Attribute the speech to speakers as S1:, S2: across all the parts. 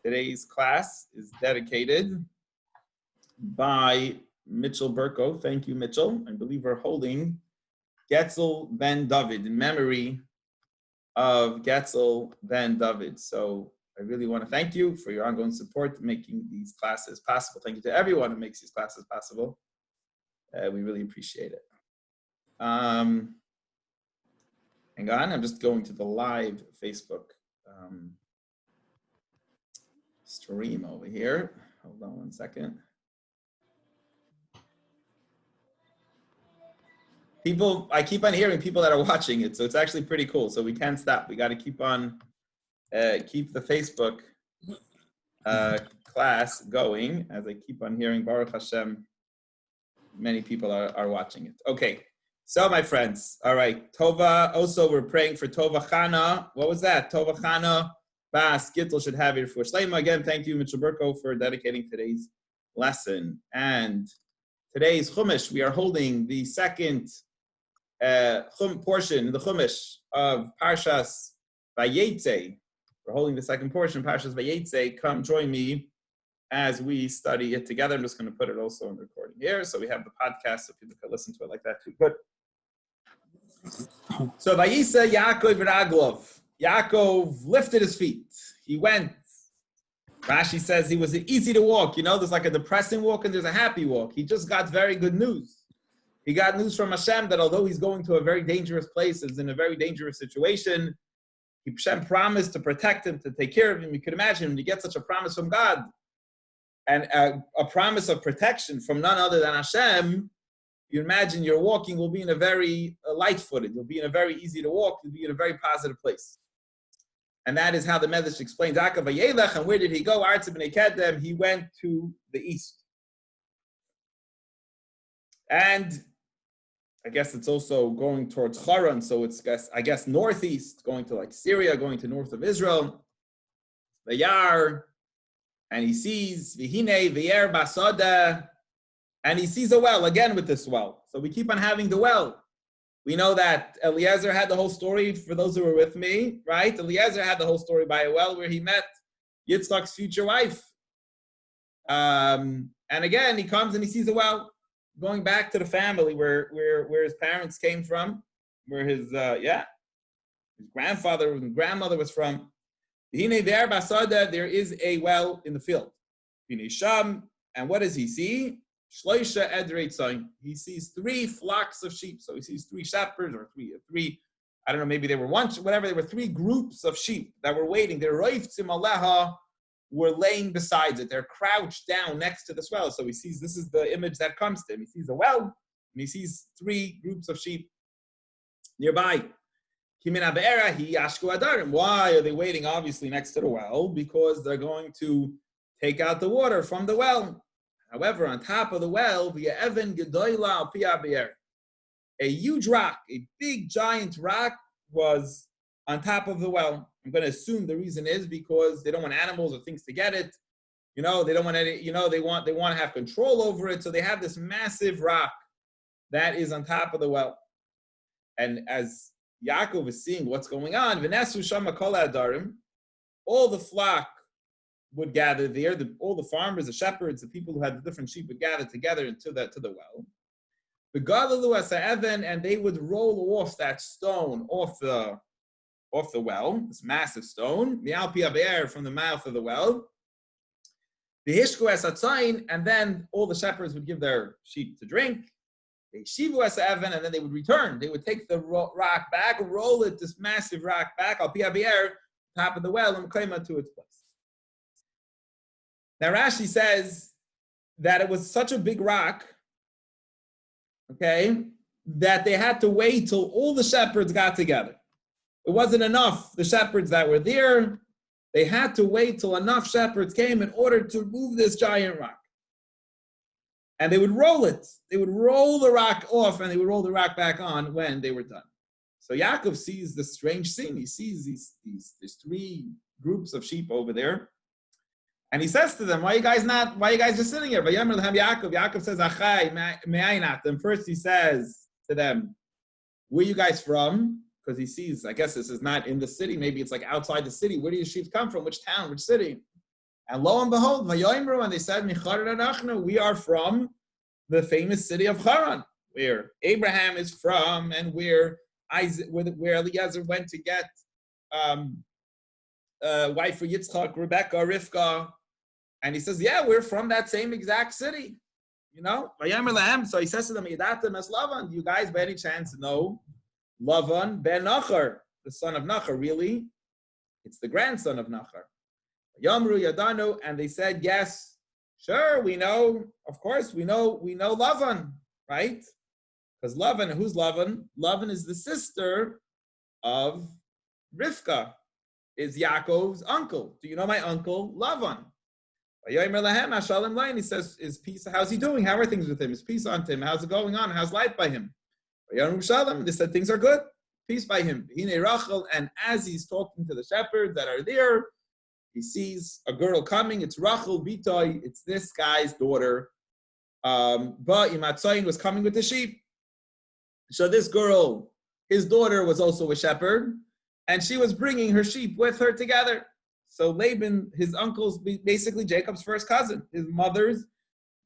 S1: Today's class is dedicated by Mitchell Burko. Thank you, Mitchell. I believe we're holding Getzel ben David in memory of Getzel ben David. So I really want to thank you for your ongoing support in making these classes possible. Thank you to everyone who makes these classes possible. We really appreciate it. Hang on, I'm just going to the live Facebook stream over here. Hold on one second. People, I keep on hearing people that are watching it, so it's actually pretty cool. So we can't stop. We got to keep on, keep the Facebook class going, as I keep on hearing, Baruch Hashem, many people are watching it. Okay, so my friends, all right, Tova, also we're praying for Tova Chana. What was that? Tova Chana Bas Gittel should have your for Shleima. Again, thank you, Mitchell Burko, for dedicating today's lesson. And today's Chumash, we are holding the second portion, the Chumash of Parshas Vayetze. We're holding the second portion of Parshas Vayetze. Come join me as we study it together. I'm just going to put it also in recording here, so we have the podcast so people can listen to it like that too. Good. So Vayisa Yaakov Raglov. Yaakov lifted his feet. He went. Rashi says he was easy to walk. You know, there's like a depressing walk and there's a happy walk. He just got very good news. He got news from Hashem that although he's going to a very dangerous place, is in a very dangerous situation, Hashem promised to protect him, to take care of him. You can imagine when you get such a promise from God and a promise of protection from none other than Hashem, you imagine your walking will be in a very light-footed. You'll be in a very easy to walk. You'll be in a very positive place. And that is how the Medrash explains. And where did he go? He went to the east. And I guess it's also going towards Haran, so it's, I guess, northeast, going to like Syria, going to north of Israel. Vayar, and he sees Vihine, V'yer Basada, and he sees a well, again with this well. So we keep on having the well. We know that Eliezer had the whole story, for those who were with me, right? Eliezer had the whole story by a well where he met Yitzchak's future wife. And again, he comes and he sees a well, going back to the family where his parents came from, where his grandfather and grandmother was from. There is a well in the field. And what does he see? Shloisha edrei tzayin. He sees 3 flocks of sheep. So he sees 3 shepherds or three. I don't know. Maybe they were one, whatever. There were 3 groups of sheep that were waiting. Their roiftzim aleha were laying beside it. They're crouched down next to this well. So he sees, this is the image that comes to him. He sees a well, and he sees 3 groups of sheep nearby. Why are they waiting? Obviously next to the well, because they're going to take out the water from the well. However, on top of the well, a huge rock, a big giant rock was on top of the well. I'm going to assume the reason is because they don't want animals or things to get it. You know, they don't want any, you know, they want to have control over it. So they have this massive rock that is on top of the well. And as Yaakov is seeing what's going on, all the flock would gather there. All the farmers, the shepherds, the people who had the different sheep would gather together to the well. And they would roll off that stone off the well, this massive stone, from the mouth of the well. And then all the shepherds would give their sheep to drink. And then they would return. They would take the rock back, roll it, this massive rock back, top of the well, and claim it to its place. Now Rashi says that it was such a big rock, okay, that they had to wait till all the shepherds got together. It wasn't enough, the shepherds that were there. They had to wait till enough shepherds came in order to move this giant rock. And they would roll it. They would roll the rock off and they would roll the rock back on when they were done. So Yaakov sees this strange scene. He sees these 3 groups of sheep over there. And he says to them, why are you guys just sitting here? Yaakov says, and first he says to them, where are you guys from? Because he sees, I guess this is not in the city. Maybe it's like outside the city. Where do your sheep come from? Which town? Which city? And lo and behold, Vayoimru, and they said, Micharan anachnu, we are from the famous city of Haran, where Abraham is from, and where Isaac, where Eliezer went to get wife for Yitzchak, Rebecca, Rivka. And he says, yeah, we're from that same exact city. You know, so he says to them, Lavan, do you guys by any chance know Lavan ben Nachar, the son of Nachar? Really? It's the grandson of Nachar. Yamru Yadanu, and they said, yes, sure, we know, of course, we know Lavan, right? Because Lavan, who's Lavan? Lavan is the sister of Rivka, is Yaakov's uncle. Do you know my uncle, Lavan? He says, is peace, how's he doing? How are things with him? Is peace on him? How's it going on? How's life by him? They said things are good. Peace by him. And as he's talking to the shepherds that are there, he sees a girl coming. It's Rachel Bitoy. It's this guy's daughter. But Imatzayin was coming with the sheep. So this girl, his daughter, was also a shepherd, and she was bringing her sheep with her together. So Laban, his uncle's basically Jacob's first cousin, his mother's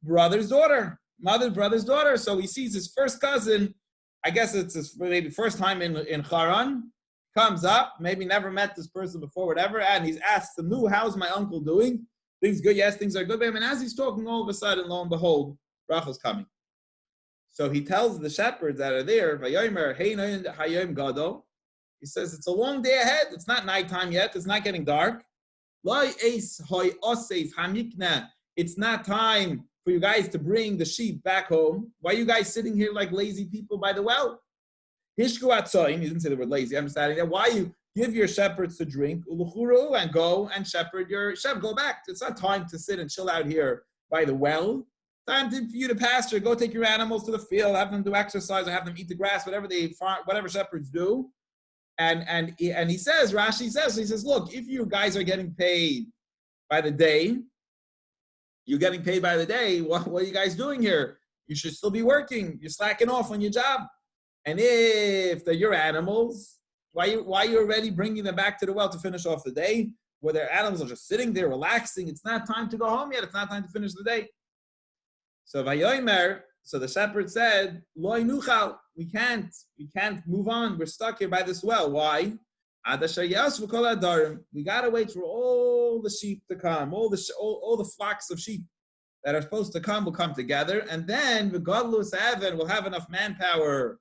S1: brother's daughter. So he sees his first cousin. I guess it's his maybe first time in Haran. Comes up, maybe never met this person before, whatever, and he's asked him, how's my uncle doing? Things good? Yes, things are good. And as he's talking, all of a sudden, lo and behold, Rachel's coming. So he tells the shepherds that are there, he says, it's a long day ahead. It's not nighttime yet. It's not getting dark. It's not time for you guys to bring the sheep back home. Why are you guys sitting here like lazy people by the well? Hishku atzoim, he didn't say the word lazy, I'm just adding that. Why you give your shepherds to drink, uluchuru, and go and shepherd your sheep. Go back. It's not time to sit and chill out here by the well. Time for you to pasture. Go take your animals to the field, have them do exercise, or have them eat the grass, whatever shepherds do. And he says, Rashi says, look, if you guys are getting paid by the day, what are you guys doing here? You should still be working. You're slacking off on your job. And if they're your animals, why are you already bringing them back to the well to finish off the day? Where their animals are just sitting there relaxing. It's not time to go home yet. It's not time to finish the day. So Vayomer, so the shepherd said, Loi nuchal, we can't move on. We're stuck here by this well. Why? We gotta wait for all the sheep to come, all the flocks of sheep that are supposed to come will come together, and then we'll have enough manpower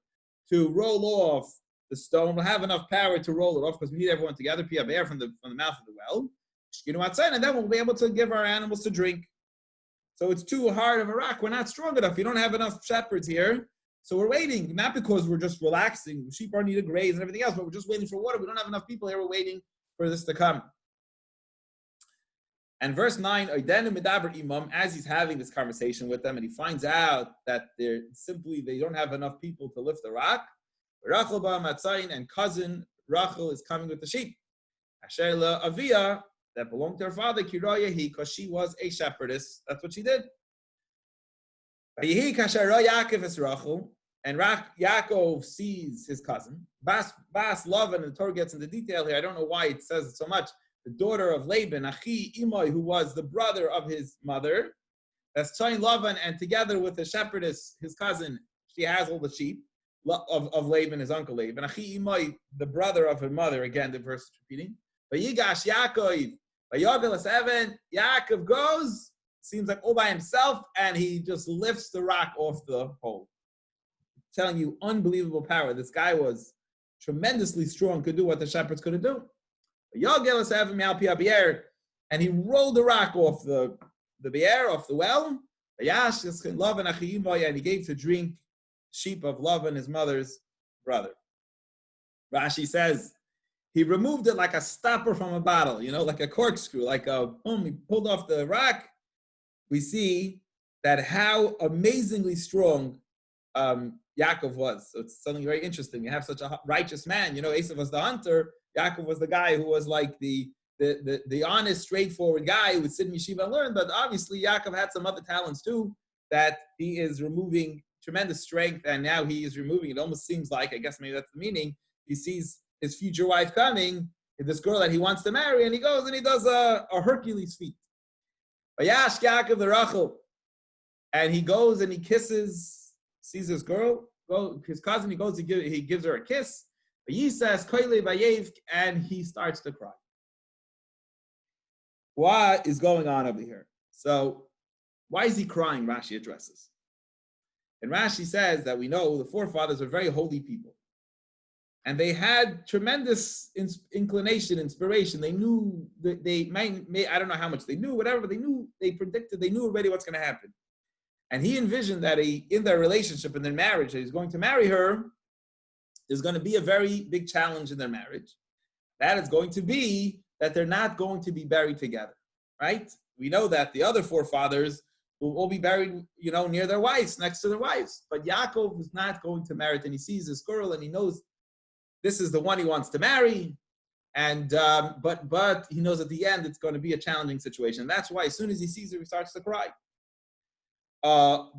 S1: to roll off the stone. We'll have enough power to roll it off because we need everyone together. Pia bear from the mouth of the well, and then we'll be able to give our animals to drink. So it's too hard of a rock. We're not strong enough. You don't have enough shepherds here. So we're waiting, not because we're just relaxing. Sheep are need to graze and everything else, but we're just waiting for water. We don't have enough people here. We're waiting for this to come. And verse 9, as he's having this conversation with them, and he finds out that they don't have enough people to lift the rock, Rachel and cousin Rachel is coming with the sheep. Asher Avia, that belonged to her father, because she was a shepherdess. That's what she did. And Yaakov sees his cousin. Bas Lavan, and the Torah gets into detail here. I don't know why it says it so much. The daughter of Laban, Achi Imoy, who was the brother of his mother. That's Tzayin Lavan, and together with the shepherdess, his cousin, she has all the sheep of Laban, his uncle Laban. Achi Imoy, the brother of her mother. Again, the verse is repeating. Vayigash Yaakov, Vayogalas Evan, Yaakov goes, seems like all by himself, and he just lifts the rock off the hole. I'm telling you, unbelievable power. This guy was tremendously strong, could do what the shepherds couldn't do. And he rolled the rock off the bear, off the well, and he gave to drink sheep of Lavan, his mother's brother. Rashi says, he removed it like a stopper from a bottle, like a corkscrew, like he pulled off the rock. We see that how amazingly strong Yaakov was. So it's something very interesting. You have such a righteous man. Esav was the hunter. Yaakov was the guy who was like the honest, straightforward guy who would sit in yeshiva and learn. But obviously, Yaakov had some other talents too that he is removing tremendous strength, and now he is removing. It almost seems like, I guess maybe that's the meaning. He sees his future wife coming, this girl that he wants to marry, and he goes and he does a Hercules feat. Vayash Yaakov the Rachel. And he goes and he kisses, sees his girl, his cousin, he goes, he gives her a kiss. And he starts to cry. What is going on over here? So, why is he crying? Rashi addresses. And Rashi says that we know the forefathers are very holy people. And they had tremendous inclination, inspiration. They knew that they may, I don't know how much they knew, whatever, but they knew, they predicted, they knew already what's going to happen. And he envisioned that in their relationship, in their marriage, that he's going to marry her, there's going to be a very big challenge in their marriage. That is going to be that they're not going to be buried together, right? We know that the other forefathers will all be buried, near their wives, next to their wives. But Yaakov is not going to marry it, and he sees this girl, and he knows this is the one he wants to marry. And but he knows at the end it's going to be a challenging situation. And that's why as soon as he sees her, he starts to cry.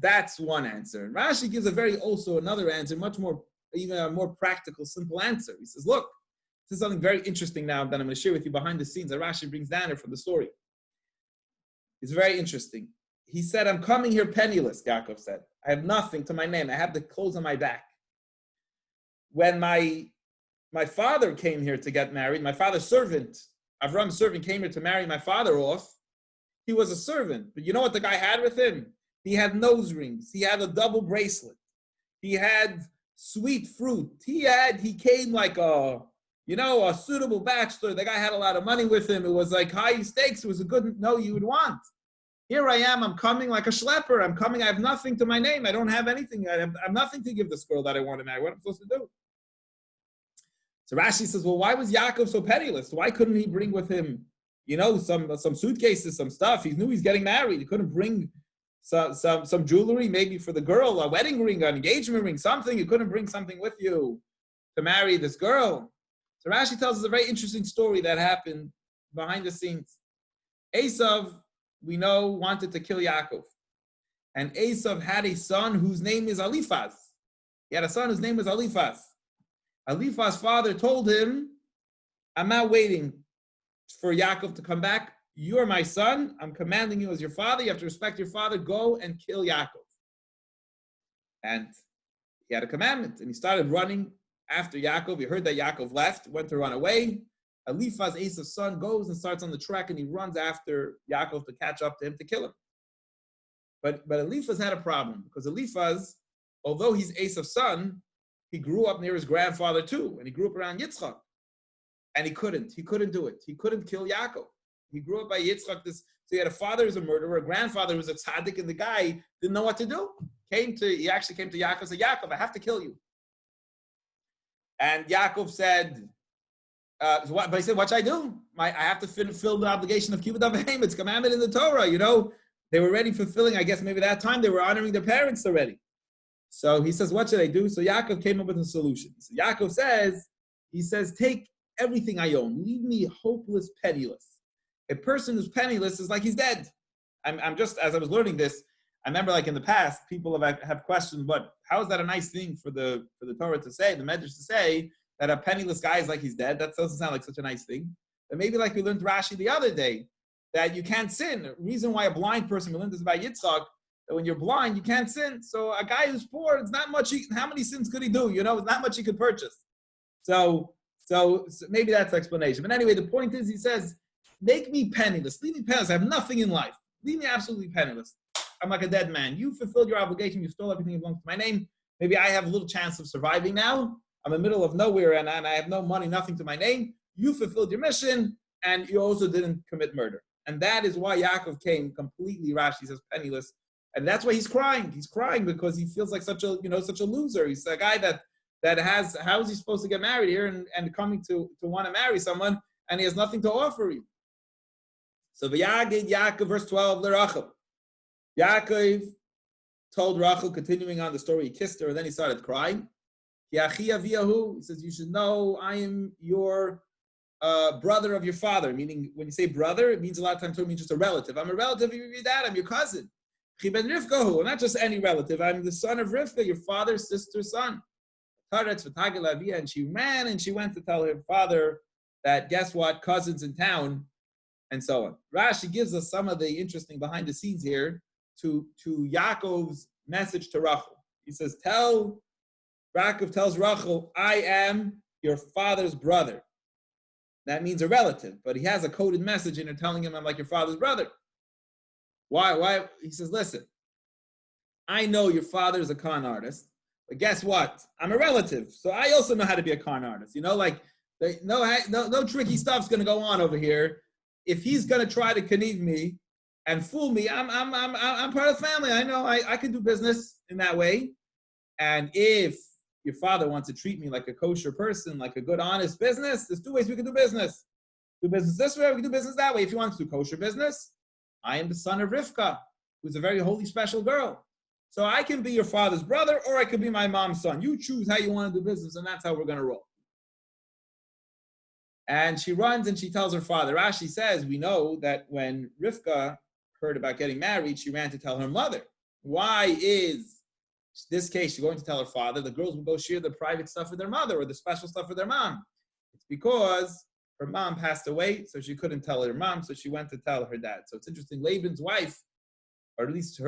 S1: That's one answer. And Rashi gives also another answer, much more, even a more practical, simple answer. He says, look, this is something very interesting now that I'm going to share with you behind the scenes that Rashi brings down here from the story. It's very interesting. He said, I'm coming here penniless, Yaakov said. I have nothing to my name. I have the clothes on my back. When my father came here to get married, my father's servant, Avram's servant, came here to marry my father off. He was a servant. But you know what the guy had with him? He had nose rings. He had a double bracelet. He had sweet fruit. He came like a suitable bachelor. The guy had a lot of money with him. It was like high stakes. It was a good you would want. Here I am. I'm coming like a schlepper. I'm coming. I have nothing to my name. I don't have anything. I have nothing to give this girl that I want to marry. What am I supposed to do? So Rashi says, well, why was Yaakov so penniless? Why couldn't he bring with him, some suitcases, some stuff? He knew he's getting married. He couldn't bring some jewelry, maybe for the girl, a wedding ring, an engagement ring, something. You couldn't bring something with you to marry this girl. So Rashi tells us a very interesting story that happened behind the scenes. Esav, we know, wanted to kill Yaakov. And Esav had a son whose name is Eliphaz. He had a son whose name was Eliphaz. Eliphaz's father told him, I'm not waiting for Yaakov to come back. You're my son. I'm commanding you as your father. You have to respect your father. Go and kill Yaakov. And he had a commandment. And he started running after Yaakov. He heard that Yaakov left, went to run away. Eliphaz, Esav's son, goes and starts on the track, and he runs after Yaakov to catch up to him to kill him. But Eliphaz had a problem, because Eliphaz, although he's Esav's son, he grew up near his grandfather too, and he grew up around Yitzchak. And he couldn't do it. He couldn't kill Yaakov. He grew up by Yitzchak. So he had a father who's a murderer, a grandfather who's a tzaddik, and the guy didn't know what to do. He actually came to Yaakov and said, Yaakov, I have to kill you. And Yaakov said, but he said, what should I do? I have to fulfill the obligation of Kibbutz Avim. It's commandment in the Torah, They were already fulfilling, I guess maybe that time they were honoring their parents already. So he says, what should I do? So Yaakov came up with a solution. So Yaakov says, take everything I own. Leave me hopeless, penniless. A person who's penniless is like he's dead. I'm just, as I was learning this, I remember like in the past, people have questioned, how is that a nice thing for the Torah to say, the Medrash to say, that a penniless guy is like he's dead? That doesn't sound like such a nice thing. But maybe like we learned Rashi the other day, that you can't sin. The reason why a blind person, we learned this by Yitzchak, that when you're blind, you can't sin. So a guy who's poor, it's not much, how many sins could he do? It's not much he could purchase. So maybe that's the explanation. But anyway, the point is, he says, make me penniless. Leave me penniless. I have nothing in life. Leave me absolutely penniless. I'm like a dead man. You fulfilled your obligation. You stole everything that belongs to my name. Maybe I have a little chance of surviving now. I'm in the middle of nowhere and I have no money, nothing to my name. You fulfilled your mission and you also didn't commit murder. And that is why Yaakov came completely, Rashi says, penniless. And that's why he's crying. He's crying because he feels like such a loser. He's a guy that has, how is he supposed to get married here and coming to want to marry someone and he has nothing to offer you? So V'yagid Yaakov, verse 12, L'Rachel. Yaakov told Rachel, continuing on the story, he kissed her and then he started crying. He says, you should know I am your brother of your father. Meaning, when you say brother, it means a lot of times it means just a relative. I'm a relative of your dad, I'm your cousin. Not just any relative, I'm the son of Rivka, your father's sister's son. And she ran and she went to tell her father that, guess what, cousins in town and so on. Rashi gives us some of the interesting behind the scenes here to Yaakov's message to Rachel. He says, Yaakov tells Rachel, I am your father's brother. That means a relative, but he has a coded message in there telling him, I'm like your father's brother. Why? He says, listen, I know your father is a con artist, but guess what? I'm a relative, so I also know how to be a con artist. You know, like no tricky stuff's going to go on over here. If he's going to try to conneve me and fool me, I'm part of the family. I know I can do business in that way. And if your father wants to treat me like a kosher person, like a good, honest business, there's two ways we can do business. Do business this way, we can do business that way. If you want to do kosher business, I am the son of Rivka, who's a very holy, special girl. So I can be your father's brother, or I could be my mom's son. You choose how you want to do business, and that's how we're going to roll. And she runs and she tells her father. Rashi says, we know that when Rivka heard about getting married, she ran to tell her mother. Why is this case she's going to tell her father? The girls will go share the private stuff with their mother or the special stuff with their mom. It's because her mom passed away, so she couldn't tell her mom, so she went to tell her dad. So it's interesting, Laban's wife, or at least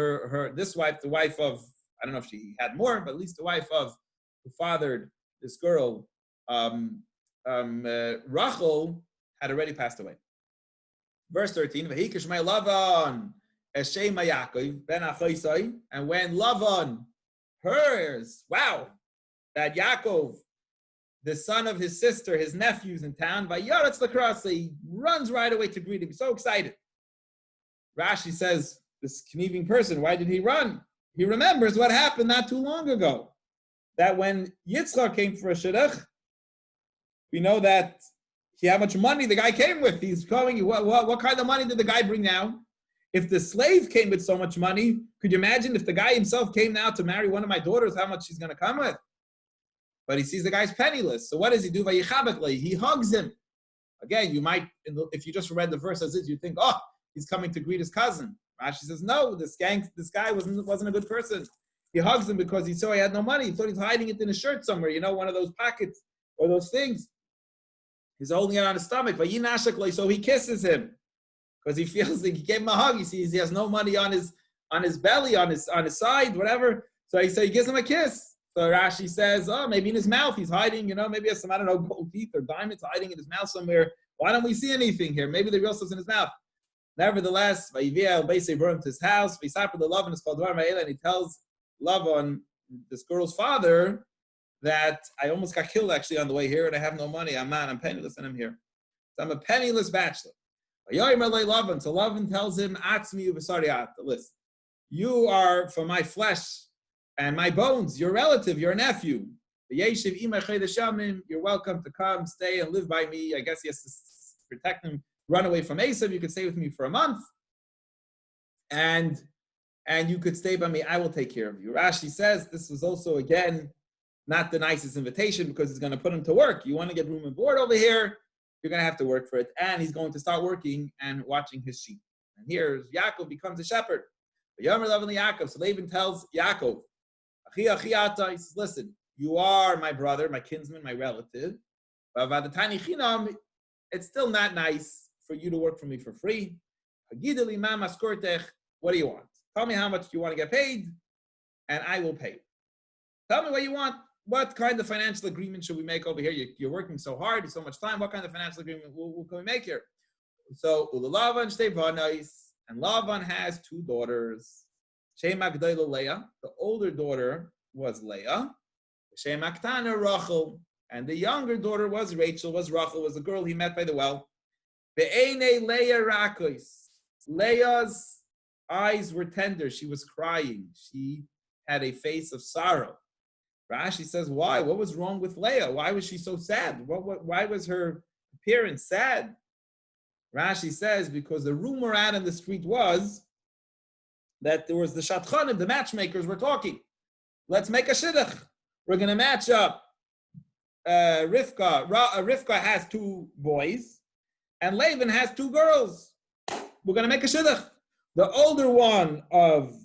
S1: this wife, the wife of, I don't know if she had more, but at least the wife of who fathered this girl, Rachel, had already passed away. Verse 13, and when Lavan hears, that Yaakov, the son of his sister, his nephew's in town, he runs right away to greet him. So excited. Rashi says, this conniving person, why did he run? He remembers what happened not too long ago. That when Yitzchak came for a shidduch, we know that how much money the guy came with. He's coming, what kind of money did the guy bring now? If the slave came with so much money, could you imagine if the guy himself came now to marry one of my daughters, how much he's going to come with? But he sees the guy's penniless. So what does he do? He hugs him. Again, you might, if you just read the verse as is, you think, oh, he's coming to greet his cousin. Rashi says, no, this guy wasn't a good person. He hugs him because he saw he had no money. He thought he was hiding it in his shirt somewhere, one of those pockets or those things. He's holding it on his stomach. So he kisses him because he feels like he gave him a hug. He sees he has no money on his belly, on his side, whatever. So he gives him a kiss. So Rashi says, oh, maybe in his mouth he's hiding, maybe he has some, gold teeth or diamonds hiding in his mouth somewhere. Why don't we see anything here? Maybe the real stuff's in his mouth. Nevertheless, Vayiviel Beisei burned his house. V'yisapar Lavan is called Dvar Ma'ela, and he tells Lavan, this girl's father, that I almost got killed actually on the way here, and I have no money. I'm penniless, and I'm here. So I'm a penniless bachelor. So Lavan tells him, listen, you are from my flesh and my bones. You're a relative. You're a nephew. You're welcome to come, stay, and live by me. I guess he has to protect him. Run away from Esav. You could stay with me for a month, and you could stay by me. I will take care of you. Rashi says this was also, again, not the nicest invitation because he's going to put him to work. You want to get room and board over here, you're going to have to work for it. And he's going to start working and watching his sheep. And here, Yaakov becomes a shepherd. So Laban tells Yaakov, he says, listen, you are my brother, my kinsman, my relative. It's still not nice for you to work for me for free. What do you want? Tell me how much you want to get paid, and I will pay. Tell me what you want. What kind of financial agreement should we make over here? You're working so hard, so much time. What kind of financial agreement can we make here? So, Lavan and Lavan has two daughters. Leah. The older daughter was Leah. Rachel. And the younger daughter was Rachel, Rachel, was the girl he met by the well. Leah's eyes were tender. She was crying. She had a face of sorrow. Rashi says, why? What was wrong with Leah? Why was she so sad? Why was her appearance sad? Rashi says, because the rumor out in the street was that there was the Shatchanim, the matchmakers were talking. Let's make a shidduch. We're going to match up. Rivka has two boys, and Laban has two girls. We're going to make a shidduch. The older one of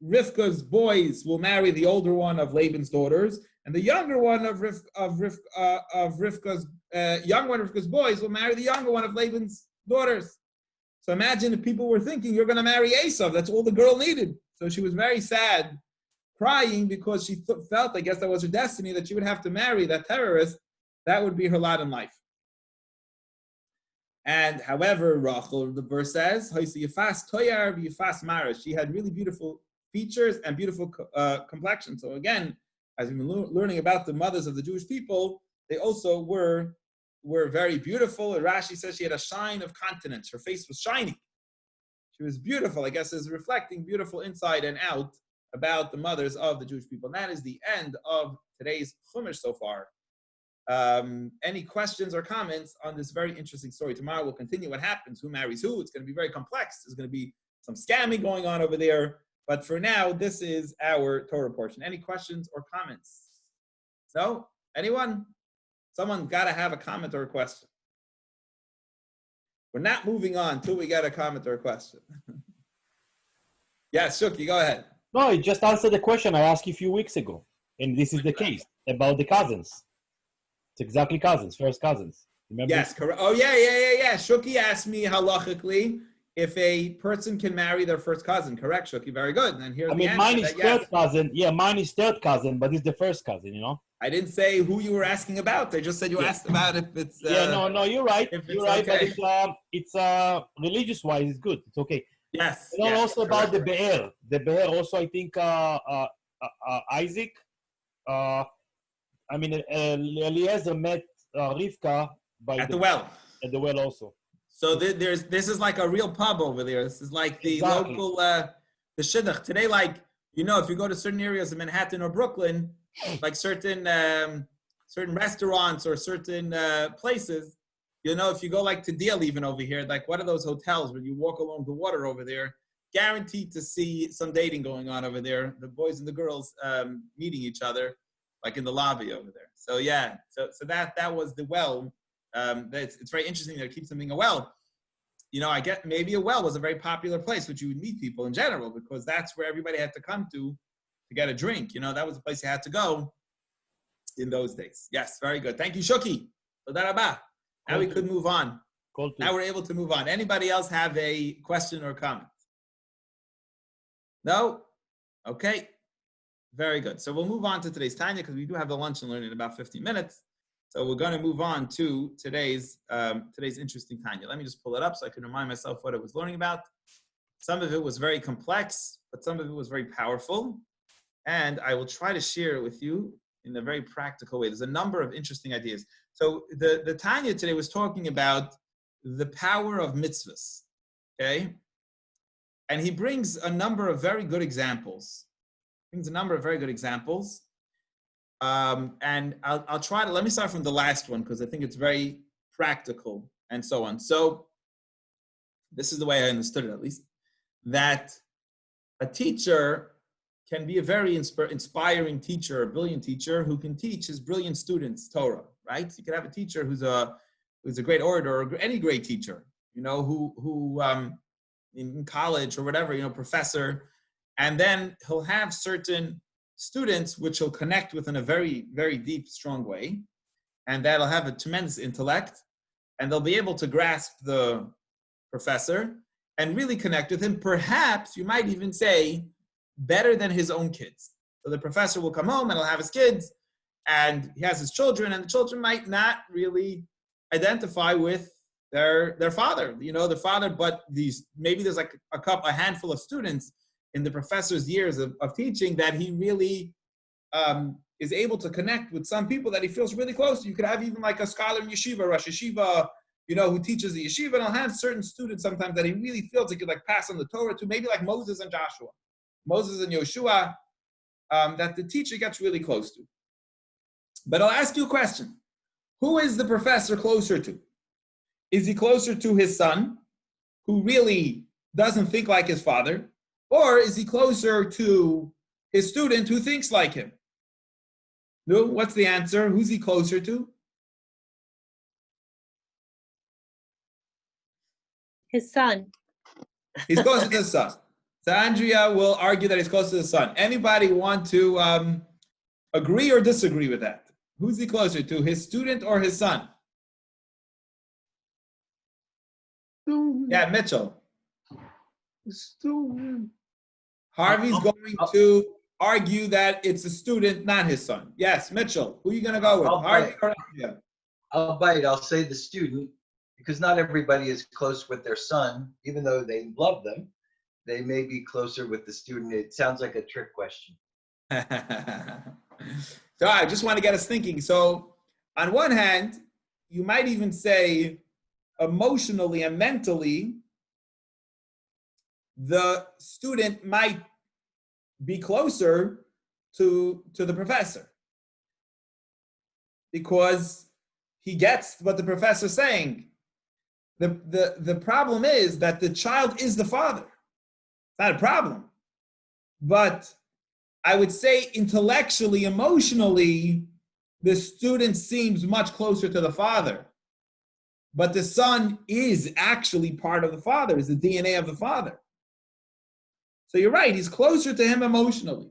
S1: Rivka's boys will marry the older one of Laban's daughters, and the younger one of Rivka's boys will marry the younger one of Laban's daughters. So imagine if people were thinking, you're going to marry Esav. That's all the girl needed. So she was very sad, crying because she felt, I guess that was her destiny, that she would have to marry that terrorist. That would be her lot in life. And however, Rachel, the verse says, she had really beautiful features and beautiful complexion. So again, as we've been learning about the mothers of the Jewish people, they also were very beautiful. And Rashi says she had a shine of countenance. Her face was shining. She was beautiful, I guess, is reflecting beautiful inside and out about the mothers of the Jewish people. And that is the end of today's Chumash so far. Any questions or comments on this very interesting story? Tomorrow we'll continue what happens, who marries who. It's going to be very complex. There's going to be some scamming going on over there. But for now, this is our Torah portion. Any questions or comments? No? Anyone? Someone got to have a comment or a question. We're not moving on till we get a comment or a question. Yes, Shuki, go ahead.
S2: No, I just answered the question I asked you a few weeks ago. And this is the case about the cousins. It's exactly cousins, first cousins. Remember?
S1: Yes, correct. Oh, yeah. Shuki asked me halachically if a person can marry their first cousin. Correct, Shuki. Very good. And here's the answer.
S2: Mine is third cousin. Yeah, mine is third cousin, but it's the first cousin, you know?
S1: I didn't say who you were asking about. I just said you asked about if it's...
S2: no, you're right. You're right,
S1: okay.
S2: But it's religious-wise, it's good. It's okay.
S1: Yes.
S2: You know, also correct. About the Be'er. The Be'er also, I think, Isaac... Eliezer met Rivka
S1: at the well.
S2: At the well also.
S1: So this is like a real pub over there. This is like the local, the shidduch. Today, like, you know, if you go to certain areas of Manhattan or Brooklyn, like certain restaurants or certain places, you know, if you go like to Deal even over here, like one of those hotels where you walk along the water over there, guaranteed to see some dating going on over there. The boys and the girls meeting each other. Like in the lobby over there. So yeah, so that was the well. It's very interesting that it keeps them being a well. You know, I get maybe a well was a very popular place which you would meet people in general because that's where everybody had to come to get a drink. You know, that was the place you had to go in those days. Yes, very good. Thank you, Shuki. Now we could move on. Now we're able to move on. Anybody else have a question or comment? No? Okay. Very good. So we'll move on to today's Tanya because we do have the lunch and learn in about 15 minutes. So we're going to move on to today's interesting Tanya. Let me just pull it up so I can remind myself what I was learning about. Some of it was very complex, but some of it was very powerful. And I will try to share it with you in a very practical way. There's a number of interesting ideas. So the Tanya today was talking about the power of mitzvahs, okay? And he brings a number of very good examples. And I'll try to, let me start from the last one because I think it's very practical and so on. So this is the way I understood it, at least, that a teacher can be a very inspiring teacher, a brilliant teacher who can teach his brilliant students Torah, right? You could have a teacher who's a great orator or any great teacher, you know, who in college or whatever, you know, professor. And then he'll have certain students which he'll connect with in a very, very deep, strong way. And that'll have a tremendous intellect. And they'll be able to grasp the professor and really connect with him. Perhaps you might even say better than his own kids. So the professor will come home and he'll have his kids and he has his children and the children might not really identify with their father, you know, the father, but maybe there's like a handful of students in the professor's years of teaching that he really is able to connect with some people that he feels really close to. You could have even like a scholar in yeshiva, Rosh Yeshiva, you know, who teaches the yeshiva, and I'll have certain students sometimes that he really feels he could like pass on the Torah to, maybe like Moses and Joshua, Moses and Yoshua, that the teacher gets really close to. But I'll ask you a question. Who is the professor closer to? Is he closer to his son, who really doesn't think like his father? Or is he closer to his student who thinks like him? No, what's the answer? Who's he closer to?
S3: His son.
S1: He's closer to the son. So Andrea will argue that he's close to the son. Anybody want to agree or disagree with that? Who's he closer to, his student or his son?
S3: student.
S1: Yeah, Mitchell.
S3: The student.
S1: Harvey's going to argue that it's a student, not his son. Yes, Mitchell. Who are you going to go with? Harvey or Andrea?
S4: I'll bite. I'll say the student, because not everybody is close with their son, even though they love them. They may be closer with the student. It sounds like a trick question.
S1: So I just want to get us thinking. So on one hand, you might even say emotionally and mentally, the student might be closer to the professor because he gets what the professor's saying. The problem is that the child is the father. It's not a problem. But I would say intellectually, emotionally, the student seems much closer to the father. But the son is actually part of the father, is the DNA of the father. So you're right, he's closer to him emotionally.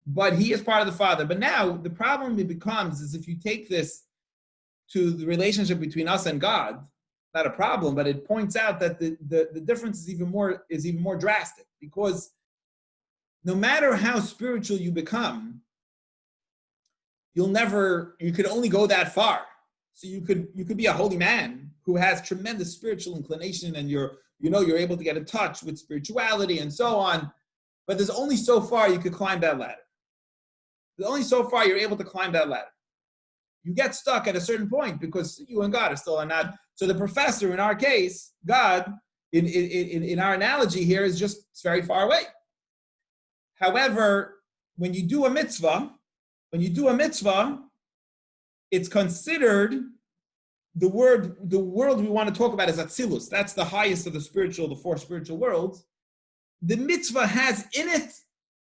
S1: But he is part of the father. But now the problem it becomes is if you take this to the relationship between us and God, not a problem, but it points out that the difference is even more drastic, because no matter how spiritual you become, you could only go that far. So you could be a holy man who has tremendous spiritual inclination, and you're able to get in touch with spirituality and so on, but there's only so far you could climb that ladder. There's only so far you're able to climb that ladder. You get stuck at a certain point because you and God are not. So the professor, in our case, God, in our analogy here, is just very far away. However, when you do a mitzvah, it's considered the world we want to talk about is Atzilus. That's the highest of the four spiritual worlds. The mitzvah has in it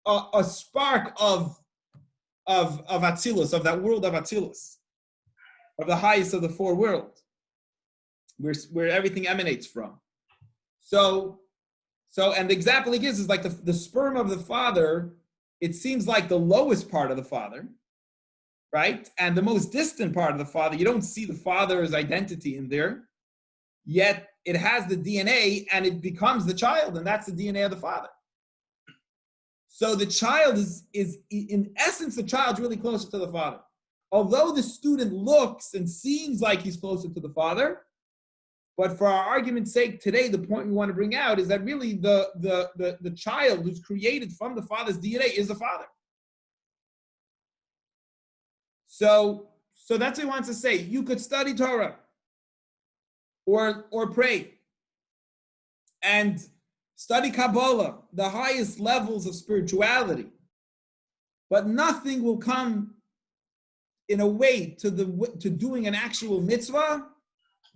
S1: a spark of Atzilus, of that world of Atzilus, of the highest of the four worlds, where everything emanates from. So, and the example he gives is like the sperm of the father. It seems like the lowest part of the father, right? And the most distant part of the father. You don't see the father's identity in there, yet it has the DNA and it becomes the child, and that's the DNA of the father. So the child is in essence, the child's really closer to the father. Although the student looks and seems like he's closer to the father, but for our argument's sake today, the point we want to bring out is that really the child who's created from the father's DNA is the father. So that's what he wants to say. You could study Torah or pray and study Kabbalah, the highest levels of spirituality, but nothing will come in a way to doing an actual mitzvah.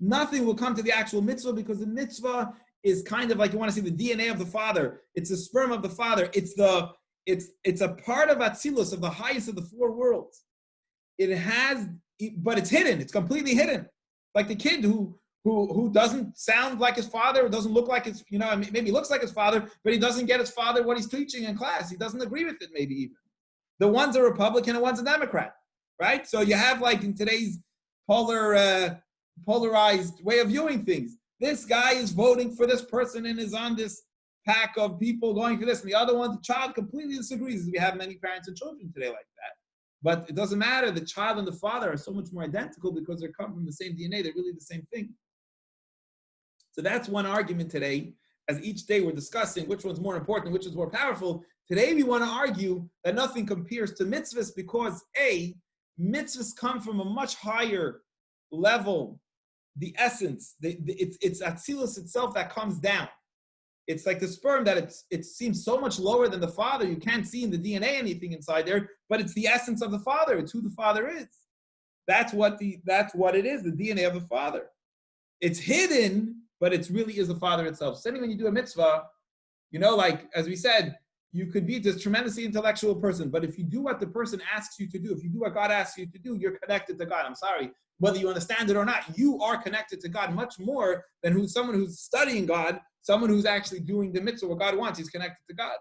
S1: Nothing will come to the actual mitzvah, because the mitzvah is kind of like, you want to see the DNA of the father. It's the sperm of the father. It's a part of Atzilus, of the highest of the four worlds. But it's hidden. It's completely hidden. Like the kid who doesn't sound like his father, or doesn't look like his, maybe looks like his father, but he doesn't get his father what he's teaching in class. He doesn't agree with it, maybe even. The one's a Republican and one's a Democrat, right? So you have, like, in today's polarized way of viewing things, this guy is voting for this person and is on this pack of people going for this, and the other one, the child, completely disagrees. We have many parents and children today like that. But it doesn't matter. The child and the father are so much more identical because they come from the same DNA. They're really the same thing. So that's one argument today. As each day we're discussing which one's more important, which is more powerful. Today we want to argue that nothing compares to mitzvahs, because mitzvahs come from a much higher level. The essence, it's Atzilus itself that comes down. It's like the sperm that it seems so much lower than the father. You can't see in the DNA anything inside there, but it's the essence of the father. It's who the father is. That's what it is, the DNA of the father. It's hidden, but it really is the father itself. Same when you do a mitzvah, like, as we said, you could be this tremendously intellectual person, but if you do what the person asks you to do, if you do what God asks you to do, you're connected to God. I'm sorry. Whether you understand it or not, you are connected to God much more than someone who's studying God, someone who's actually doing the mitzvah what God wants. He's connected to God.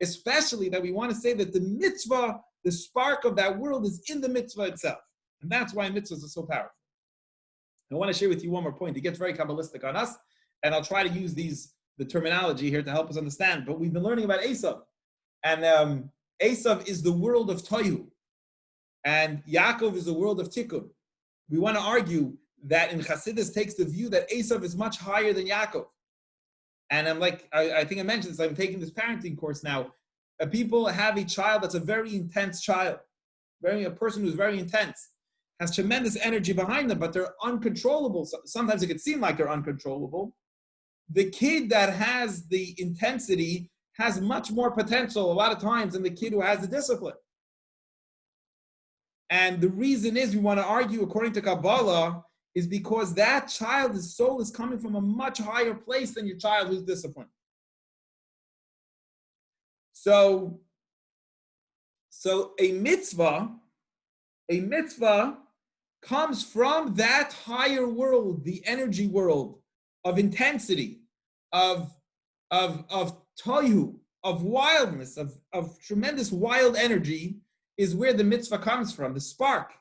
S1: Especially that we want to say that the mitzvah, the spark of that world, is in the mitzvah itself. And that's why mitzvahs are so powerful. I want to share with you one more point. He gets very Kabbalistic on us, And I'll try to use the terminology here to help us understand. But we've been learning about Esav. And Esav is the world of Tohu. And Yaakov is the world of Tikkun. We want to argue that in Chassidus takes the view that Esav is much higher than Yaakov. And I'm like, I think I mentioned this, I'm taking this parenting course now. People have a child that's a very intense child, a person who's very intense, has tremendous energy behind them, but they're uncontrollable. Sometimes it could seem like they're uncontrollable. The kid that has the intensity has much more potential a lot of times than the kid who has the discipline. And the reason is we want to argue, according to Kabbalah, is because that child's soul is coming from a much higher place than your child who's disciplined. So a mitzvah comes from that higher world, the energy world of intensity, of tohu, of wildness, of tremendous wild energy is where the mitzvah comes from. The spark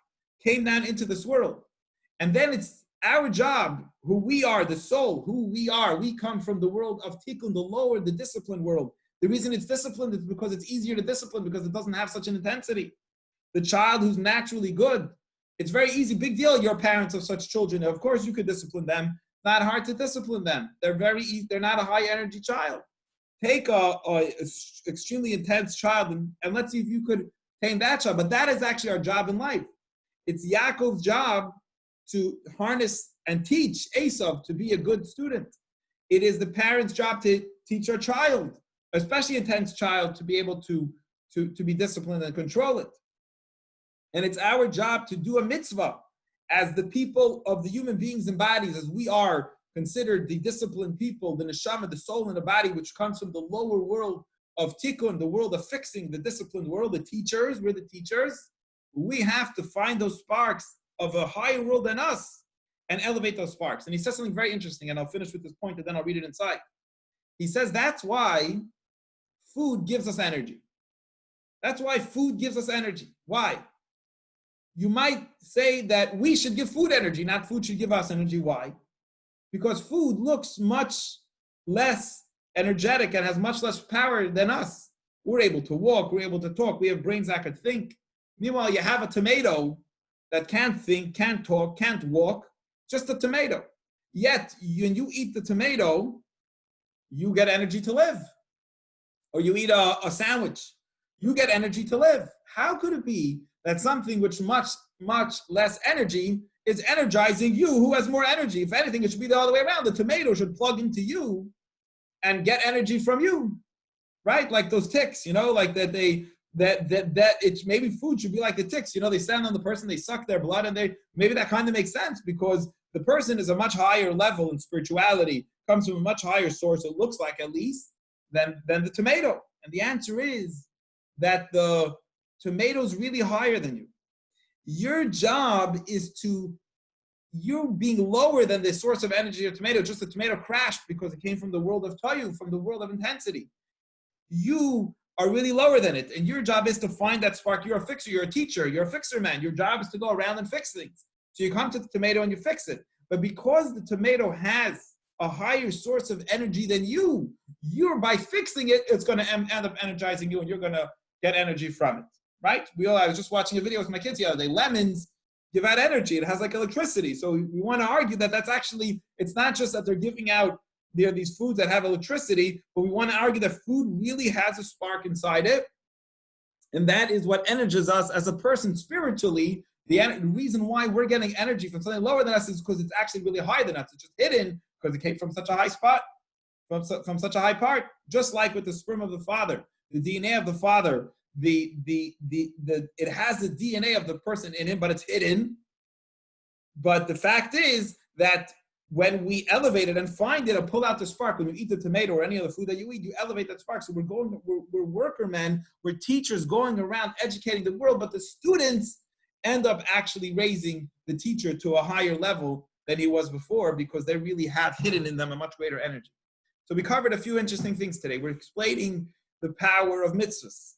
S1: came down into this world. And then it's our job, who we are, the soul, who we are. We come from the world of tikkun, the lower, the disciplined world. The reason it's disciplined is because it's easier to discipline because it doesn't have such an intensity. The child who's naturally good, it's very easy, big deal, you're parents of such children. Of course you could discipline them. Not hard to discipline them. They're very easy, they're not a high energy child. Take a extremely intense child and let's see if you could tame that child. But that is actually our job in life. It's Yaakov's job to harness and teach Esav to be a good student. It is the parent's job to teach our child, especially a intense child, to be able to be disciplined and control it. And it's our job to do a mitzvah as the people of the human beings and bodies, as we are considered the disciplined people, the neshama, the soul and the body, which comes from the lower world of tikkun, the world of fixing, the disciplined world, the teachers, we're the teachers. We have to find those sparks of a higher world than us and elevate those sparks. And he says something very interesting, and I'll finish with this point and then I'll read it inside. He says that's why food gives us energy. That's why food gives us energy. Why? You might say that we should give food energy, not food should give us energy. Why? Because food looks much less energetic and has much less power than us. We're able to walk, we're able to talk, we have brains that could think. Meanwhile, you have a tomato that can't think, can't talk, can't walk, just a tomato. Yet, when you eat the tomato, you get energy to live. Or you eat a sandwich, you get energy to live. How could it be that something which much less energy is energizing you who has more energy? If anything, it should be the other way around. The tomato should plug into you and get energy from you, right? Like those ticks, like that it's maybe food should be like the ticks, they stand on the person, they suck their blood, and maybe that kind of makes sense because the person is a much higher level in spirituality, comes from a much higher source, it looks like at least, than the tomato. And the answer is that the tomato is really higher than you. Your job is you're being lower than the source of energy of tomato. Just the tomato crashed because it came from the world of toyu, from the world of intensity. You are really lower than it. And your job is to find that spark. You're a fixer, you're a teacher, you're a fixer man. Your job is to go around and fix things. So you come to the tomato and you fix it. But because the tomato has a higher source of energy than you're by fixing it, it's going to end up energizing you and you're going to get energy from it, right? I was just watching a video with my kids the other day. Lemons give out energy. It has like electricity. So we want to argue that that's actually, it's not just that they're giving out these foods that have electricity, but we want to argue that food really has a spark inside it. And that is what energizes us as a person spiritually. The reason why we're getting energy from something lower than us is because it's actually really higher than us. It's just hidden because it came from such a high spot, from such a high part. Just like with the sperm of the father, the DNA of the father, it has the DNA of the person in it, but it's hidden. But the fact is that when we elevate it and find it and pull out the spark, when you eat the tomato or any other food that you eat, you elevate that spark. So we're worker men, we're teachers going around educating the world, but the students end up actually raising the teacher to a higher level than he was before because they really have hidden in them a much greater energy. So we covered a few interesting things today. We're explaining the power of mitzvahs.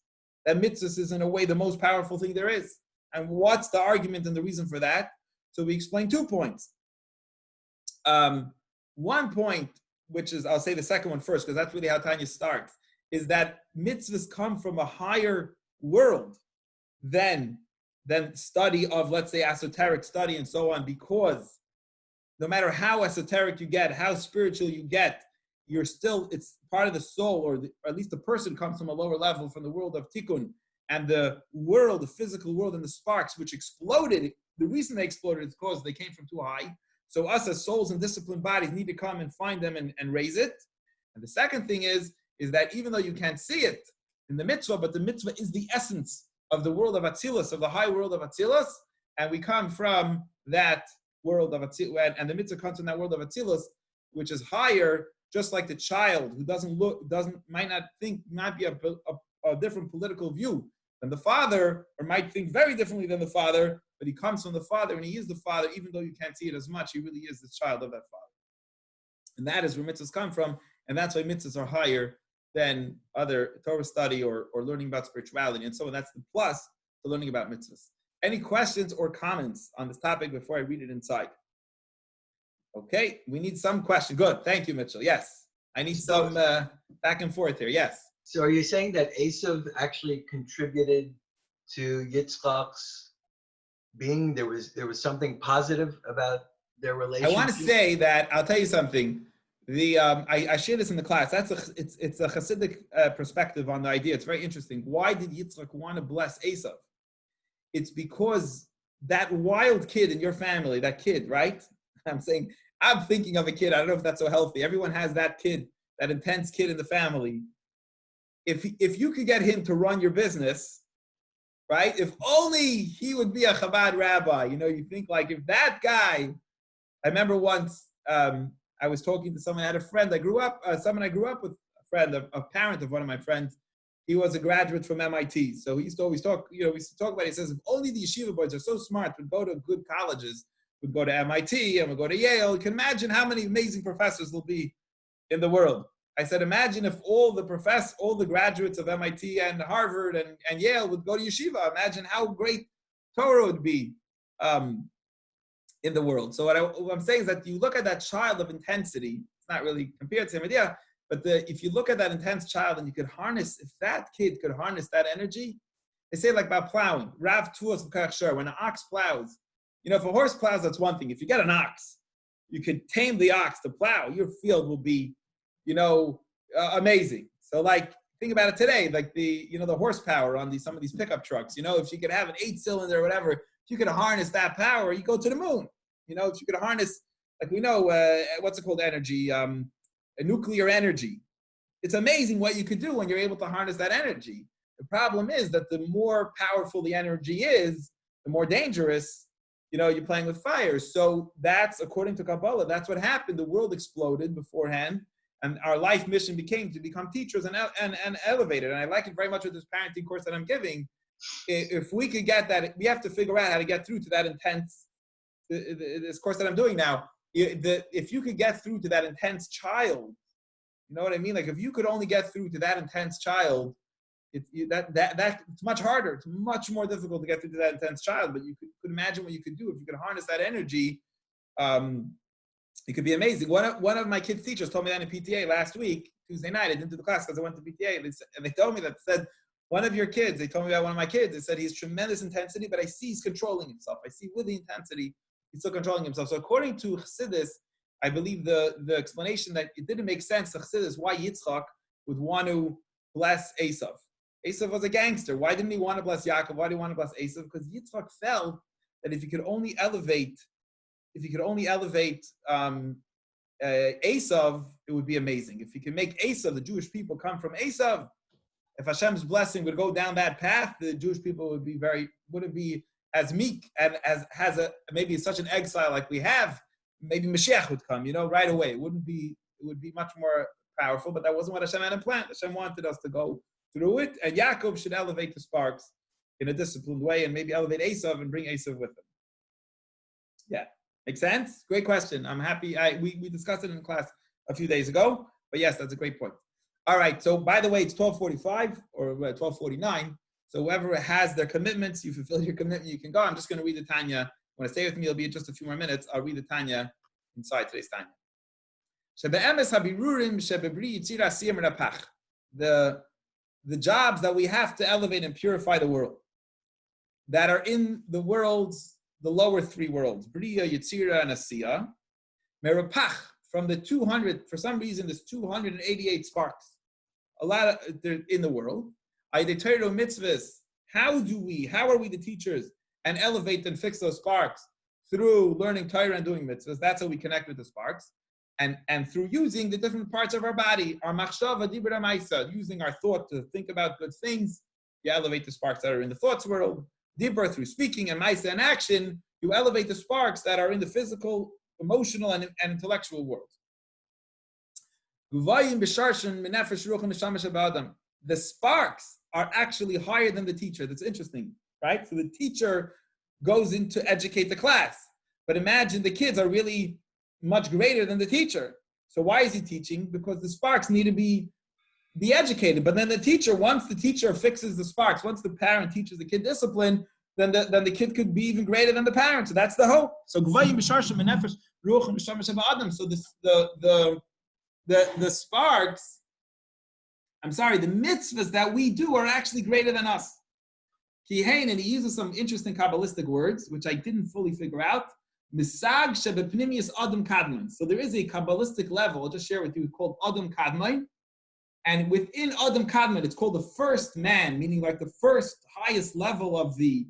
S1: That mitzvahs is in a way the most powerful thing there is. And what's the argument and the reason for that? So we explained 2 points. One point which is, I'll say the second one first, because that's really how Tanya starts, is that mitzvahs come from a higher world than study of, let's say, esoteric study and so on, because no matter how esoteric you get, how spiritual you get, you're still, it's part of the soul, or at least the person comes from a lower level, from the world of tikkun, and the world, the physical world, and the sparks which exploded. The reason they exploded is because they came from too high. So us as souls and disciplined bodies need to come and find them and raise it. And the second thing is that even though you can't see it in the mitzvah, but the mitzvah is the essence of the world of Atzilus, of the high world of Atzilus, and we come from that world of Atzilus, and the mitzvah comes from that world of Atzilus, which is higher, just like the child who might be a different political view than the father, or might think very differently than the father, but he comes from the father, and he is the father, even though you can't see it as much, he really is the child of that father. And that is where mitzvahs come from, and that's why mitzvahs are higher than other Torah study or learning about spirituality. And so that's the plus to learning about mitzvahs. Any questions or comments on this topic before I read it inside? Okay, we need some question. Good, thank you, Mitchell. Yes, I need some back and forth here. Yes.
S4: So are you saying that Esav actually contributed to Yitzchak's being? There was something positive about their relationship?
S1: I want to say that, I'll tell you something. I share this in the class. It's a Hasidic perspective on the idea. It's very interesting. Why did Yitzchak want to bless Esav? It's because that wild kid in your family, that kid, right? I'm thinking of a kid. I don't know if that's so healthy. Everyone has that kid, that intense kid in the family. If you could get him to run your business, right? If only he would be a Chabad rabbi. You think like if that guy. I remember once I was talking to someone. I had a friend I grew up with, a friend, a parent of one of my friends. He was a graduate from MIT, so he used to always talk. We used to talk about it. He says if only the yeshiva boys are so smart, would go to good colleges, would go to MIT and would go to Yale. You can imagine how many amazing professors there'll be in the world. I said, imagine if all the graduates of MIT and Harvard and Yale would go to yeshiva. Imagine how great Torah would be in the world. So what I'm saying is that you look at that child of intensity. It's not really compared to the same idea, but if you look at that intense child and you could harness, if that kid could harness that energy, they say like about plowing. Rav Tuas B'Kach, when an ox plows, if a horse plows, that's one thing. If you get an ox, you could tame the ox to plow. Your field will be amazing. So like, think about it today, like the horsepower on some of these pickup trucks, if you could have an 8-cylinder or whatever, if you could harness that power, you go to the moon. If you could harness, like we know, what's it called, energy, a nuclear energy. It's amazing what you could do when you're able to harness that energy. The problem is that the more powerful the energy is, the more dangerous, you're playing with fire. So that's, according to Kabbalah, that's what happened. The world exploded beforehand. And our life mission became to become teachers and elevated. And I like it very much with this parenting course that I'm giving. If we could get that, we have to figure out how to get through to that intense, this course that I'm doing now. If you could get through to that intense child, you know what I mean? Like if you could only get through to that intense child, it's much harder. It's much more difficult to get through to that intense child. But you could imagine what you could do if you could harness that energy. It could be amazing. One of my kids' teachers told me that in PTA last week, Tuesday night. I didn't do the class because I went to PTA. And they told me said, one of your kids, they told me about one of my kids, they said he has tremendous intensity, but I see he's controlling himself. I see with the intensity, he's still controlling himself. So according to Chassidus, I believe the explanation that it didn't make sense to Chassidus why Yitzchak would want to bless Esav. Esav was a gangster. Why didn't he want to bless Yaakov? Why did he want to bless Esav? Because Yitzchak felt that if he could only elevate Esav, it would be amazing. If he can make Esav, the Jewish people come from Esav, if Hashem's blessing would go down that path, the Jewish people wouldn't be as meek and as maybe such an exile like we have. Maybe Mashiach would come, right away. It would be much more powerful, but that wasn't what Hashem had in plan. Hashem wanted us to go through it, and Yaakov should elevate the sparks in a disciplined way and maybe elevate Esav and bring Esav with him. Yeah. Make sense? Great question. I'm happy. We discussed it in class a few days ago, but yes, that's a great point. All right. So by the way, it's 12:45 or 12:49. So whoever has their commitments, you fulfill your commitment, you can go. I'm just going to read the Tanya. When I stay with me, it'll be just a few more minutes. I'll read the Tanya inside today's Tanya. The jobs that we have to elevate and purify the world, that are in the worlds, the lower three worlds, Bria, Yetzira, and Asiya, Merapach, from the 200, for some reason, there's 288 sparks. A lot of, they're in the world. Aidetero mitzvahs, how are we the teachers, and elevate and fix those sparks? Through learning Torah and doing mitzvahs. That's how we connect with the sparks. And through using the different parts of our body, our machshava, dibra ma'isa, using our thought to think about good things, you elevate the sparks that are in the thoughts world. Dibra, through speaking, and ma'isa, and action, you elevate the sparks that are in the physical, emotional, and intellectual world. The sparks are actually higher than the teacher. That's interesting, right? So the teacher goes in to educate the class, but imagine the kids are really much greater than the teacher. So why is he teaching? Because the sparks need to be educated. But then the teacher, once the teacher fixes the sparks, once the parent teaches the kid discipline, then the kid could be even greater than the parent. So that's the hope. So the sparks, the mitzvahs that we do are actually greater than us. And he uses some interesting Kabbalistic words, which I didn't fully figure out. Misag shebepnimius Adam Kadmon. So there is a Kabbalistic level, I'll just share with you, called Adam Kadmon. And within Adam Kadmon, it's called the first man, meaning like the first highest level of the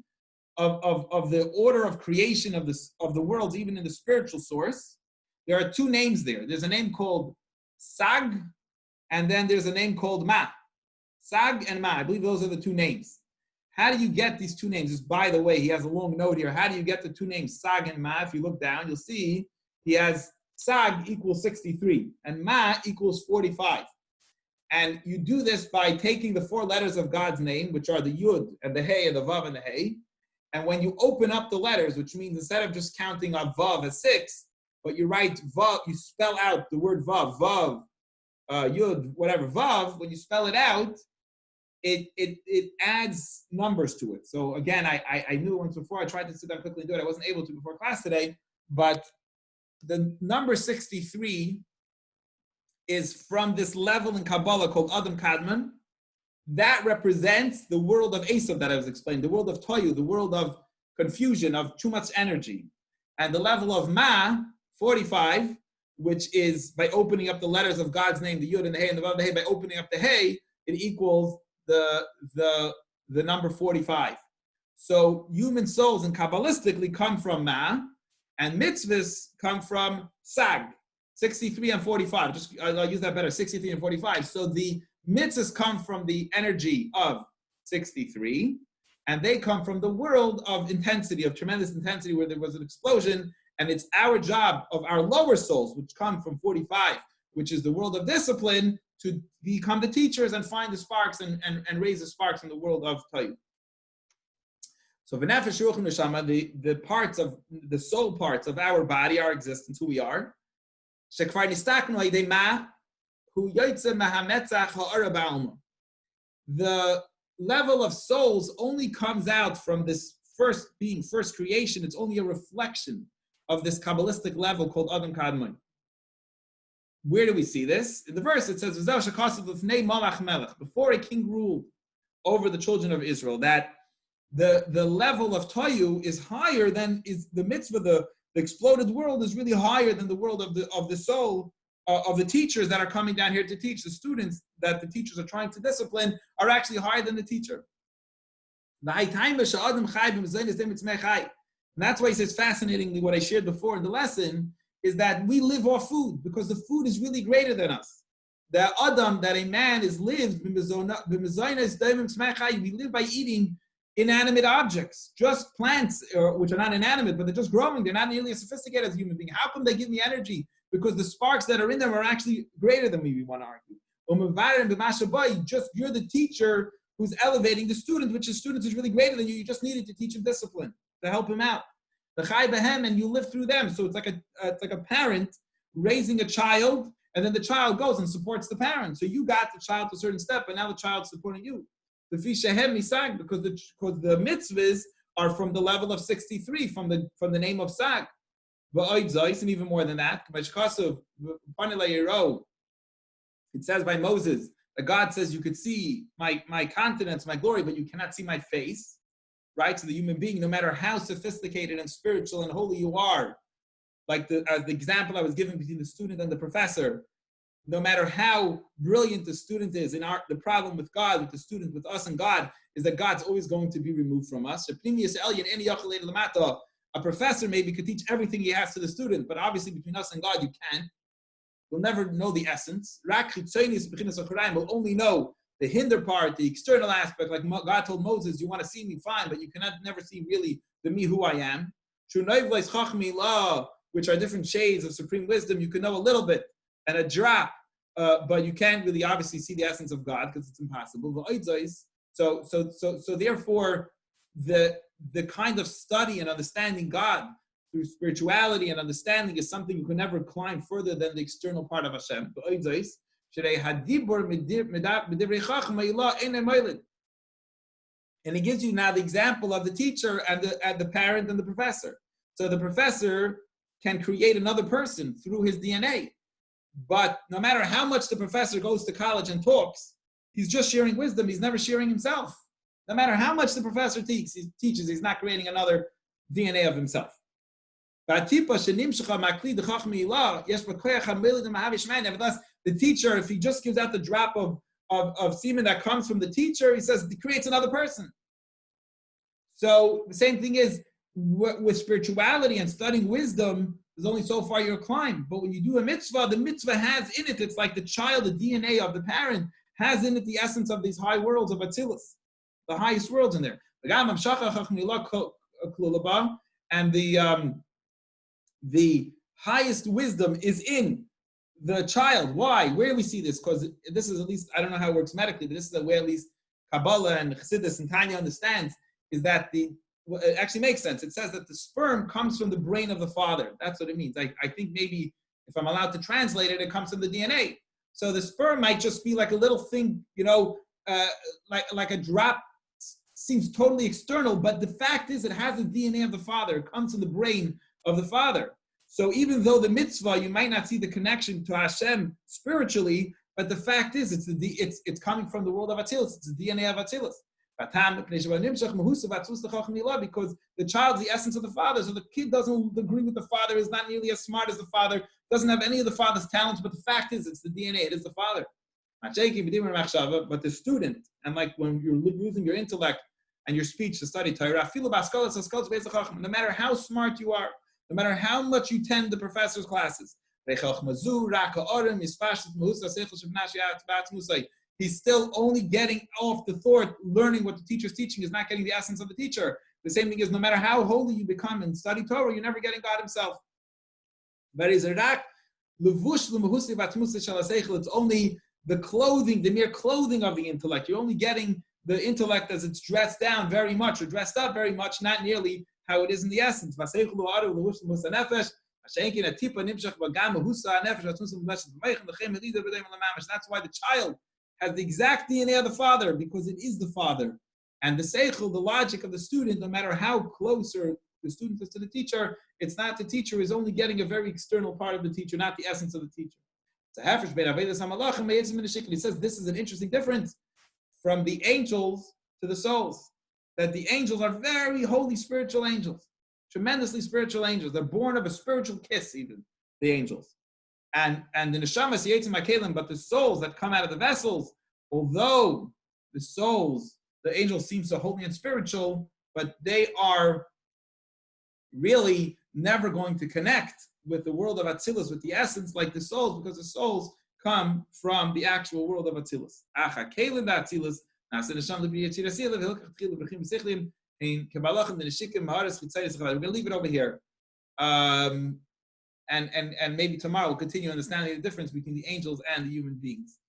S1: order of creation of the world, even in the spiritual source. There are two names there. There's a name called Sag, and then there's a name called Ma. Sag and Ma, I believe those are the two names. How do you get these two names? Just by the way, he has a long note here. How do you get the two names, Sag and Ma? If you look down, you'll see he has Sag equals 63, and Ma equals 45. And you do this by taking the four letters of God's name, which are the Yud and the Hey and the Vav and the Hey. And when you open up the letters, which means instead of just counting on Vav as 6, but you write Vav, you spell out the word Vav, Vav, Yud, whatever, Vav, when you spell it out, it adds numbers to it. So again, I knew once before, I tried to sit down quickly and do it. I wasn't able to before class today, but the number 63 is from this level in Kabbalah called Adam Kadmon. That represents the world of Esav that I was explaining, the world of Toyu, the world of confusion, of too much energy. And the level of Ma, 45, which is by opening up the letters of God's name, the Yud and the Hey and the Vav and the Hey, by opening up the Hey, it equals the number 45. So human souls and Kabbalistically come from Ma, and mitzvahs come from Sag, 63 and 45. I'll use that better, 63 and 45. So the mitzvahs come from the energy of 63, and they come from the world of intensity, of tremendous intensity, where there was an explosion, and it's our job of our lower souls, which come from 45, which is the world of discipline, to become the teachers and find the sparks and raise the sparks in the world of Tayyib. So v'nefesh ruach neshama, the parts of the soul parts of our body, our existence, who we are. Shekvar nistaknu aydei ma hu yotze mahametzach ha'ara ba'alma. The level of souls only comes out from this first being, first creation. It's only a reflection of this Kabbalistic level called Adam Kadmon. Where do we see this? In the verse it says, before a king ruled over the children of Israel, that the level of Toyu is higher than is the mitzvah, the exploded world is really higher than the world of the soul, of the teachers that are coming down here to teach. The students that the teachers are trying to discipline are actually higher than the teacher. And that's why he says, fascinatingly, what I shared before in the lesson, is that we live off food, because the food is really greater than us. The Adam, that a man lives, we live by eating inanimate objects, just plants, which are not inanimate, but they're just growing. They're not nearly as sophisticated as a human being. How come they give me energy? Because the sparks that are in them are actually greater than me, we want to argue. You're the teacher who's elevating the student, which the student is really greater than you. You just needed to teach him discipline, to help him out. And you live through them. So it's like a parent raising a child, and then the child goes and supports the parent. So you got the child to a certain step, and now the child's supporting you. The Fishahem Misag, because the mitzvahs are from the level of 63, from the name of Sag. and even more than that. It says by Moses that God says you could see my countenance, my glory, but you cannot see my face. Right? So the human being, no matter how sophisticated and spiritual and holy you are, like the example I was given between the student and the professor, no matter how brilliant the student is, the problem with God, with the student, with us and God, is that God's always going to be removed from us. A professor maybe could teach everything he has to the student, but obviously between us and God, you can't. We'll never know the essence. We'll only know the hinder part, the external aspect, like God told Moses, you want to see me, fine, but you cannot never see really the me who I am. Which are different shades of supreme wisdom, you can know a little bit and a drop, but you can't really obviously see the essence of God because it's impossible. So therefore, the kind of study and understanding God through spirituality and understanding is something you can never climb further than the external part of Hashem. And he gives you now the example of the teacher and the parent and the professor. So the professor can create another person through his DNA. But no matter how much the professor goes to college and talks, he's just sharing wisdom. He's never sharing himself. No matter how much the professor teaches, he's not creating another DNA of himself. Nevertheless, the teacher, if he just gives out the drop of semen that comes from the teacher, he says, it creates another person. So the same thing is with spirituality and studying wisdom, there's only so far you'll climb. But when you do a mitzvah, the mitzvah has in it, it's like the child, the DNA of the parent, has in it the essence of these high worlds of Atzilus, the highest worlds in there. And the highest wisdom is in the child. Why? Where do we see this? Because this is, at least, I don't know how it works medically, but this is the way at least Kabbalah and Chassidus and Tanya understands, is that it actually makes sense. It says that the sperm comes from the brain of the father. That's what it means. I think maybe if I'm allowed to translate it, it comes from the DNA. So the sperm might just be like a little thing, like a drop, seems totally external, but the fact is it has the DNA of the father. It comes from the brain of the father. So even though the mitzvah, you might not see the connection to Hashem spiritually, but the fact is it's coming from the world of Atzilus. It's the DNA of Atzilus. Because the child's the essence of the father, so the kid doesn't agree with the father, is not nearly as smart as the father, doesn't have any of the father's talents, but the fact is it's the DNA, it is the father. But the student, and like when you're using your intellect and your speech to study Torah, no matter how smart you are, no matter how much you attend the professor's classes, he's still only getting off the thought, learning what the teacher's teaching is not getting the essence of the teacher. The same thing is, no matter how holy you become and study Torah, you're never getting God himself. It's only the clothing, the mere clothing of the intellect. You're only getting the intellect as it's dressed down very much or dressed up very much, not nearly how it is in the essence. That's why the child has the exact DNA of the father, because it is the father. And the seichel, the logic of the student, no matter how closer the student is to the teacher, it's not the teacher is only getting a very external part of the teacher, not the essence of the teacher. He says this is an interesting difference from the angels to the souls. That the angels are very holy spiritual angels, tremendously spiritual angels. They're born of a spiritual kiss, even the angels. And the neshamas yetzim hakelim, but the souls that come out of the vessels, although the angels seem so holy and spiritual, but they are really never going to connect with the world of Atzilus, with the essence, like the souls, because the souls come from the actual world of Atzilus. We're going to leave it over here. And maybe tomorrow we'll continue understanding the difference between the angels and the human beings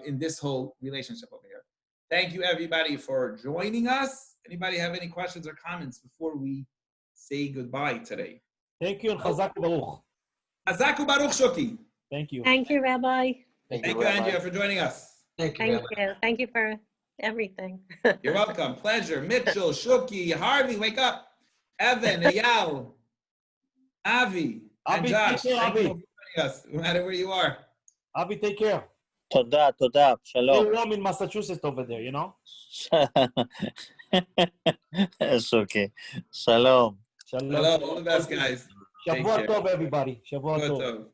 S1: in this whole relationship over here. Thank you, everybody, for joining us. Anybody have any questions or comments before we say goodbye today?
S2: Thank you, and Chazaku Baruch.
S1: Chazaku Baruch, Shuki.
S2: Thank you.
S5: Thank you, Rabbi.
S1: Thank you, Andrea, for joining us.
S4: Thank you.
S5: Thank
S4: Rabbi.
S5: you. Thank you for everything.
S1: You're welcome. Pleasure. Mitchell, Shuki, Harvey, wake up. Evan, Eyal, Avi and
S2: Avi,
S1: Josh,
S2: take care,
S1: thank you
S2: Avi.
S1: for joining us, no matter where you are.
S2: Avi, take care.
S6: תודה, תודה,
S2: Stay
S6: שלום.
S2: warm in Massachusetts over there, you know?
S6: It's okay. שלום.
S2: Shalom.
S1: Hello, all the best, guys. Take
S2: Shavua
S1: care.
S2: tov, everybody. Shavua
S1: Good
S2: tov.
S1: tov.